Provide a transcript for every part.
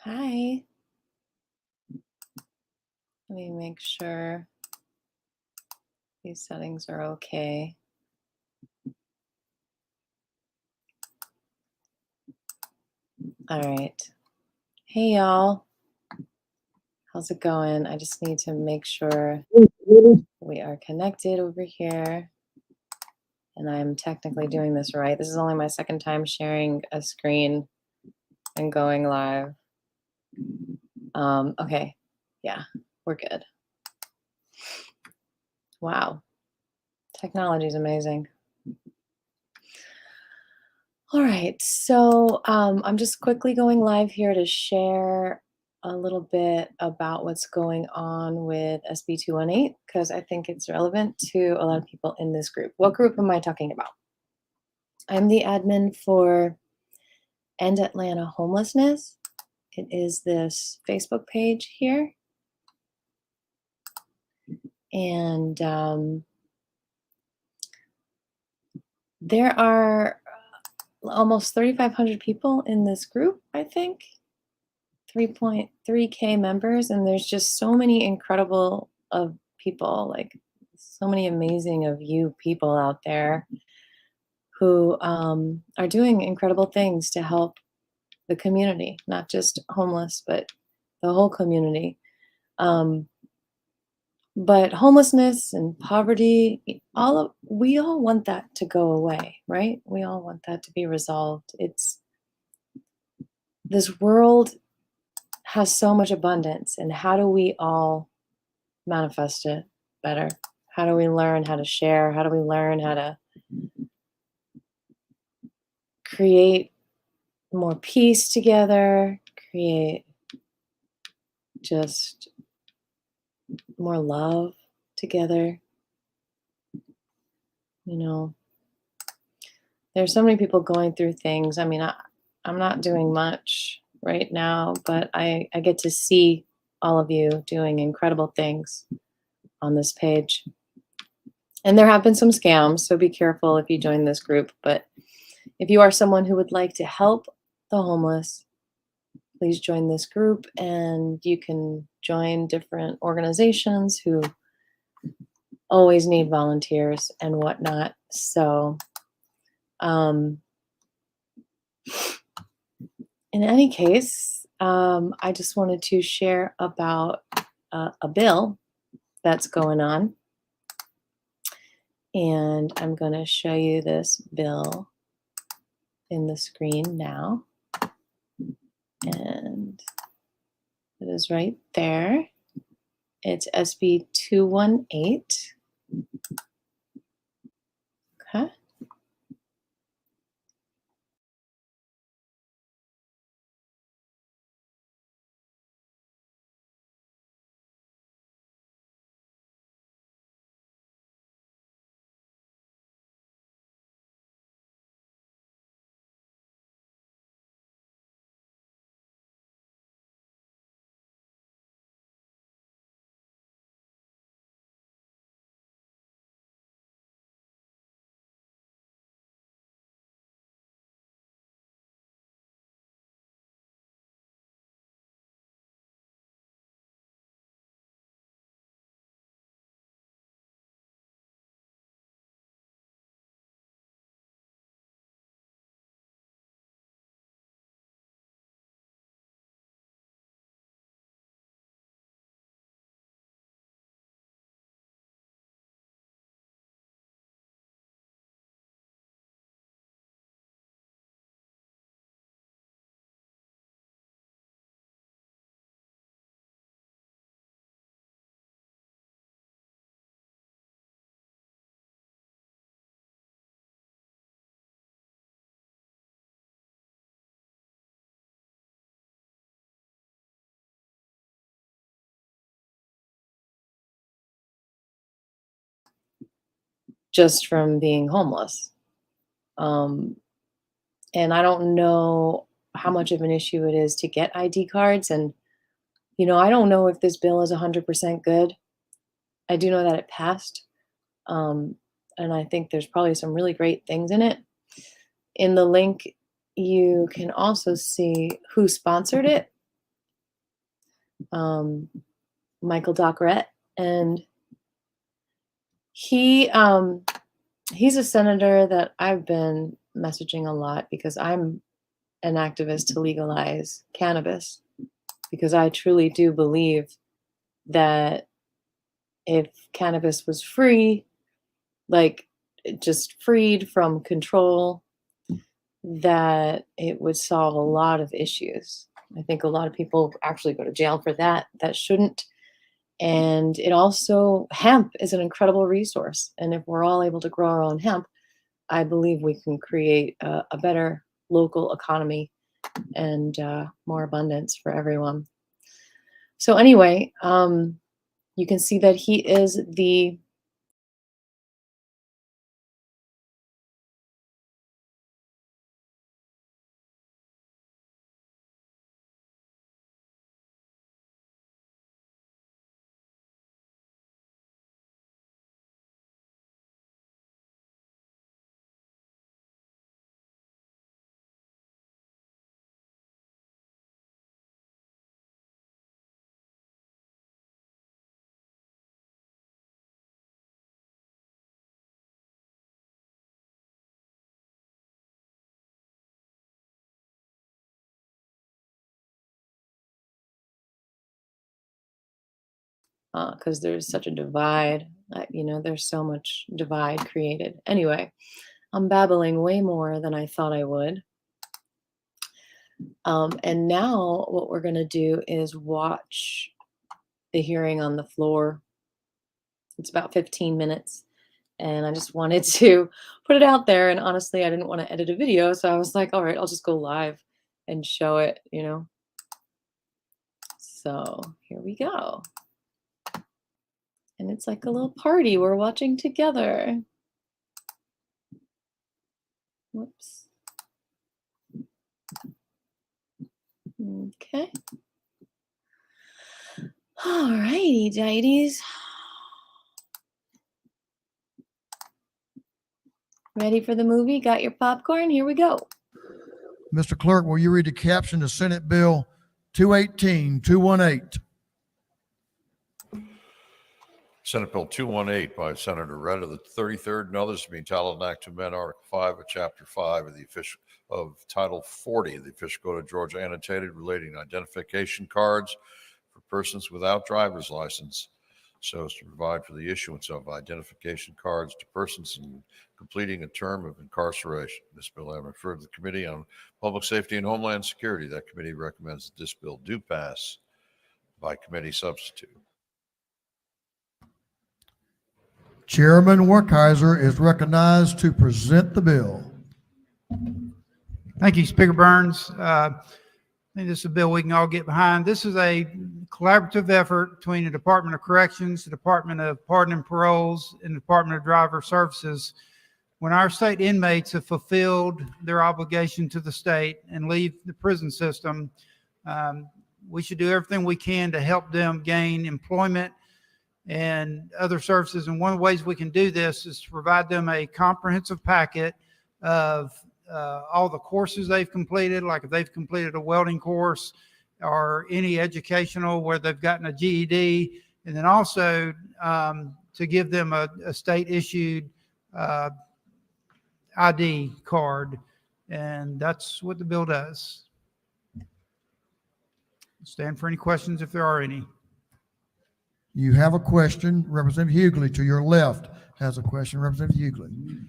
Hi. Let me make sure these settings are okay. All right. Hey, y'all. How's it going? I just need to make sure we are connected over here. And I'm technically doing this right. This is only my second time sharing a screen and going live. Okay. Yeah, we're good. Wow. Technology is amazing. All right, so I'm just quickly going live here to share a little bit about what's going on with SB 218 because I think it's relevant to a lot of people in this group. What group am I talking about? I'm the admin for End Atlanta Homelessness. It is this Facebook page here. And there are almost 3,500 people in this group, I think. 3.3K members, and there's just so many incredible of people, like so many amazing of you people out there who are doing incredible things to help the community, not just homeless, but the whole community. But homelessness and poverty, we all want that to go away, right? We all want that to be resolved. It's this world has so much abundance, and how do we all manifest it better? How do we learn how to share? How do we learn how to create more peace together, create just more love together? You know, there's so many people going through things. I mean, I'm not doing much right now, but I get to see all of you doing incredible things on this page. And there have been some scams, so be careful if you join this group. But if you are someone who would like to help the homeless, please join this group, and you can join different organizations who always need volunteers and whatnot. So, in any case, I just wanted to share about a bill that's going on. And I'm going to show you this bill in the screen now. And it is right there. It's SB 218. Okay. Just from being homeless. Um, and I don't know how much of an issue it is to get ID cards. And, I don't know if this bill is 100% good. I do know that it passed. Um, and I think there's probably some really great things in it. In the link, you can also see who sponsored it. Michael Dockeret, and he's a senator that I've been messaging a lot because I'm an activist to legalize cannabis, because I truly do believe that if cannabis was free, like just freed from control, that it would solve a lot of issues. I think a lot of people actually go to jail for that shouldn't. And it also, hemp is an incredible resource. And if we're all able to grow our own hemp, I believe we can create a better local economy and more abundance for everyone. So anyway, you can see that he is the because there's such a divide. There's so much divide created. Anyway, I'm babbling way more than I thought I would. And now what we're going to do is watch the hearing on the floor. It's about 15 minutes. And I just wanted to put it out there. And honestly, I didn't want to edit a video. So I was like, all right, I'll just go live and show it, So here we go. And it's like a little party we're watching together. Whoops. Okay. All righty, dighties. Ready for the movie? Got your popcorn? Here we go. Mr. Clerk, will you read the caption to Senate Bill 218-218? Senate Bill 218 by Senator Redd of the 33rd and others being titled an act to amend Article 5 of Chapter 5 of Title 40 of the Official Code of Georgia, annotated, relating to identification cards for persons without driver's license, so as to provide for the issuance of identification cards to persons in completing a term of incarceration. This bill has been referred to the Committee on Public Safety and Homeland Security. That committee recommends that this bill do pass by committee substitute. Chairman Werkheiser is recognized to present the bill. Thank you, Speaker Burns. I think this is a bill we can all get behind. This is a collaborative effort between the Department of Corrections, the Department of Pardon and Paroles, and the Department of Driver Services. When our state inmates have fulfilled their obligation to the state and leave the prison system, we should do everything we can to help them gain employment and other services. And one of the ways we can do this is to provide them a comprehensive packet of all the courses they've completed, like if they've completed a welding course or any educational where they've gotten a GED, and then also to give them a state-issued ID card. And that's what the bill does. Stand for any questions if there are any. You have a question. Representative Hughley to your left has a question. Representative Hughley.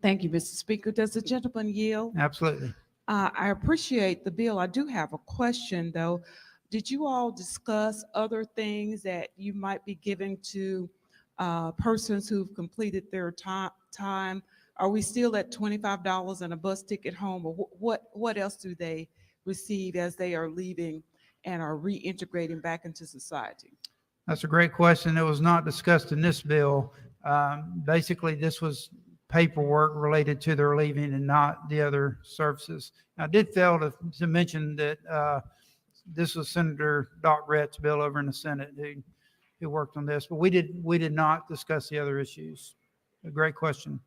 Thank you, Mr. Speaker. Does the gentleman yield? Absolutely. I appreciate the bill. I do have a question, though. Did you all discuss other things that you might be giving to persons who've completed their time? Are we still at $25 and a bus ticket home, or what else do they receive as they are leaving and are reintegrating back into society? That's a great question. It was not discussed in this bill. Basically, this was paperwork related to their leaving and not the other services. I did fail to mention that this was Senator Dockeret's bill over in the Senate who worked on this, but we did not discuss the other issues. A great question.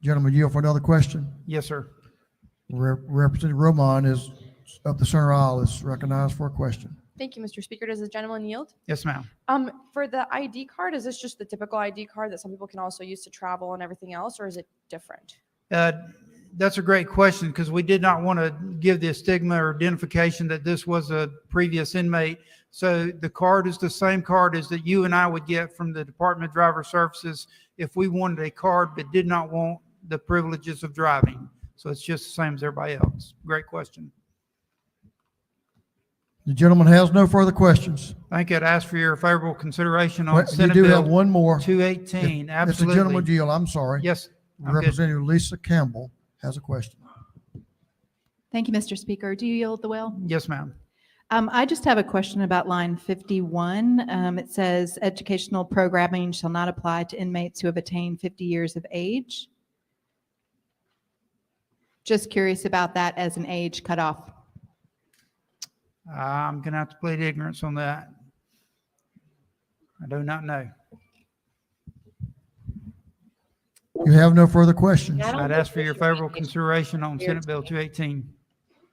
Gentleman, yield for another question. Yes, sir. Representative Roman is up the center aisle is recognized for a question. Thank you, Mr. Speaker. Does the gentleman yield? Yes, ma'am. For the ID card, is this just the typical ID card that some people can also use to travel and everything else, or is it different? That's a great question because we did not want to give the stigma or identification that this was a previous inmate. So the card is the same card as that you and I would get from the Department of Driver Services if we wanted a card but did not want the privileges of driving. So it's just the same as everybody else. Great question. The gentleman has no further questions. Thank you. I'd ask for your favorable consideration on Wait, you Senate do have Bill one more. 218. If the gentleman Absolutely. yield, I'm sorry. Yes. I'm good. Representative Lisa Campbell has a question. Thank you, Mr. Speaker. Do you yield the will? Yes, ma'am. I just have a question about line 51. It says educational programming shall not apply to inmates who have attained 50 years of age. Just curious about that as an age cutoff. I'm going to have to plead ignorance on that. I do not know. You have no further questions. Yeah, I don't I'd think ask for there your should be favorable an consideration on age Senate Bill 218.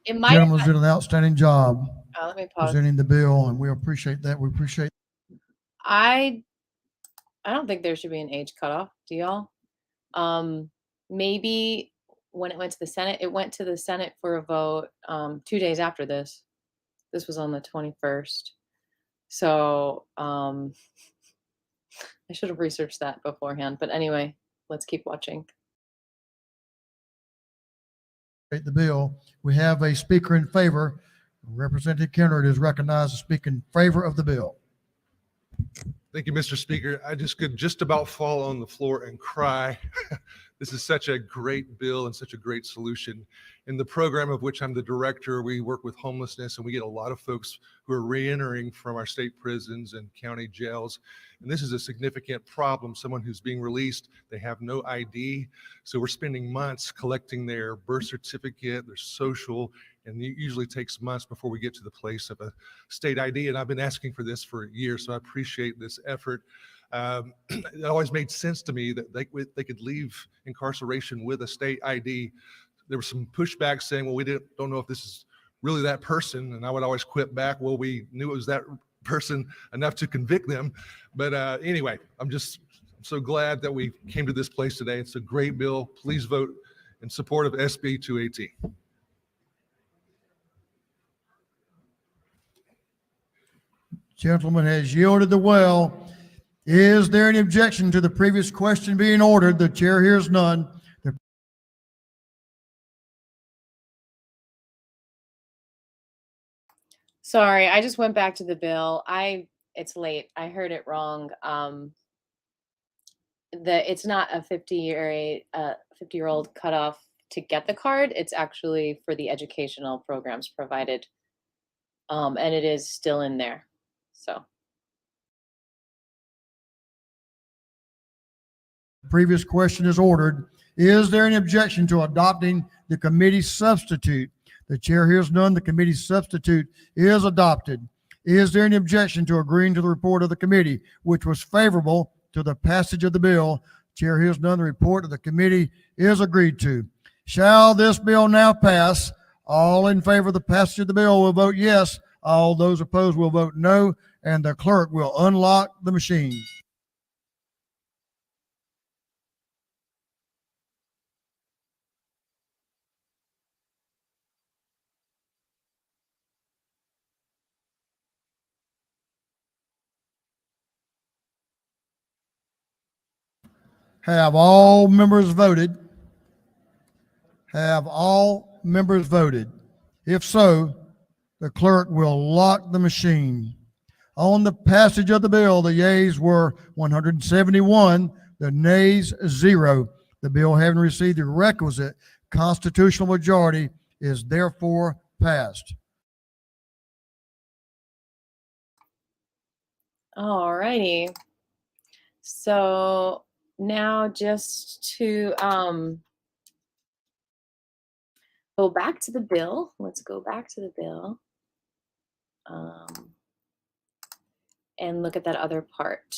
It might. Gentleman's did an outstanding job Let me pause. presenting the bill, and we appreciate that. We appreciate. I don't think there should be an age cutoff. Do y'all? Maybe when it went to the Senate, it went to the Senate for a vote 2 days after this. This was on the 21st. So I should have researched that beforehand. But anyway, let's keep watching. The bill. We have a speaker in favor. Representative Kennard is recognized to speak in favor of the bill. Thank you, Mr. Speaker. I just could just about fall on the floor and cry. This is such a great bill and such a great solution. In the program of which I'm the director, we work with homelessness, and we get a lot of folks who are reentering from our state prisons and county jails. And this is a significant problem. Someone who's being released, they have no ID. So we're spending months collecting their birth certificate, their social, and it usually takes months before we get to the place of a state ID. And I've been asking for this for years, so I appreciate this effort. It always made sense to me that they could leave incarceration with a state ID. There was some pushback saying, well, we don't know if this is really that person. And I would always quip back, well, we knew it was that person enough to convict them. But anyway, I'm so glad that we came to this place today. It's a great bill. Please vote in support of SB 218. Gentleman has yielded the well. Is there any objection to the previous question being ordered? The chair hears none. Sorry, I just went back to the bill. It's late. I heard it wrong. It's not a 50-year-old cutoff to get the card. It's actually for the educational programs provided. And it is still in there. So Previous question is ordered. Is there any objection to adopting the committee substitute? The chair hears none. The committee substitute is adopted. Is there any objection to agreeing to the report of the committee, which was favorable to the passage of the bill? Chair hears none. The report of the committee is agreed to. Shall this bill now pass? All in favor of the passage of the bill will vote yes. All those opposed will vote no, and the clerk will unlock the machine. Have all members voted? Have all members voted? If so, the clerk will lock the machine. On the passage of the bill, the yeas were 171, the nays 0. The bill, having received the requisite constitutional majority, is therefore passed. all righty. So now just to go back to the bill. Let's go back to the bill and look at that other part.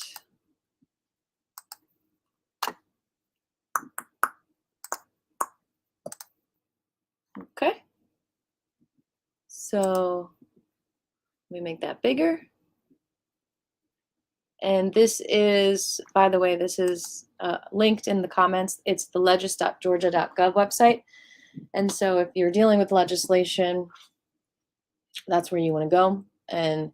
Okay. So let me make that bigger. And this is, by the way, this is linked in the comments. It's the legis.georgia.gov website. And so if you're dealing with legislation, that's where you want to go. And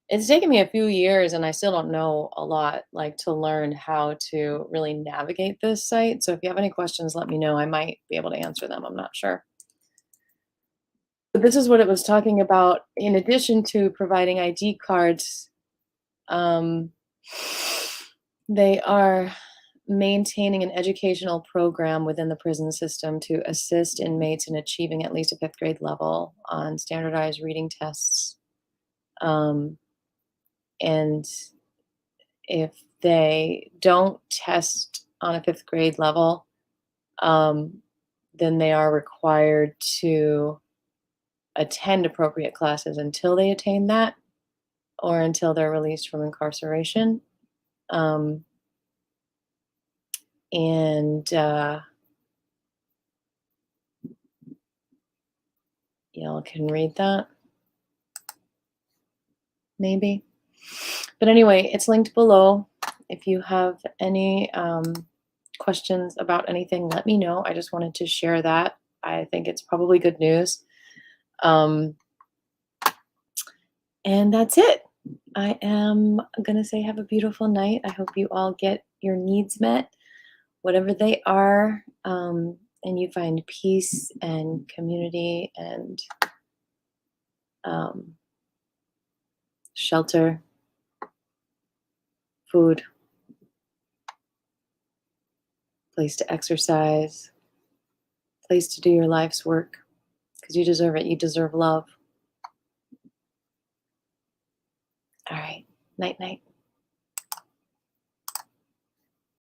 it's taken me a few years and I still don't know a lot, like to learn how to really navigate this site. So if you have any questions, let me know. I might be able to answer them. I'm not sure. But this is what it was talking about. In addition to providing ID cards, they are maintaining an educational program within the prison system to assist inmates in achieving at least a 5th grade level on standardized reading tests. And if they don't test on a 5th grade level, then they are required to attend appropriate classes until they attain that or until they're released from incarceration. Y'all can read that, maybe. But anyway, it's linked below. If you have any questions about anything, let me know. I just wanted to share that. I think it's probably good news. And that's it. I am going to say have a beautiful night. I hope you all get your needs met, whatever they are, and you find peace and community and shelter, food, place to exercise, place to do your life's work, because you deserve it. You deserve love. All right. Night, night.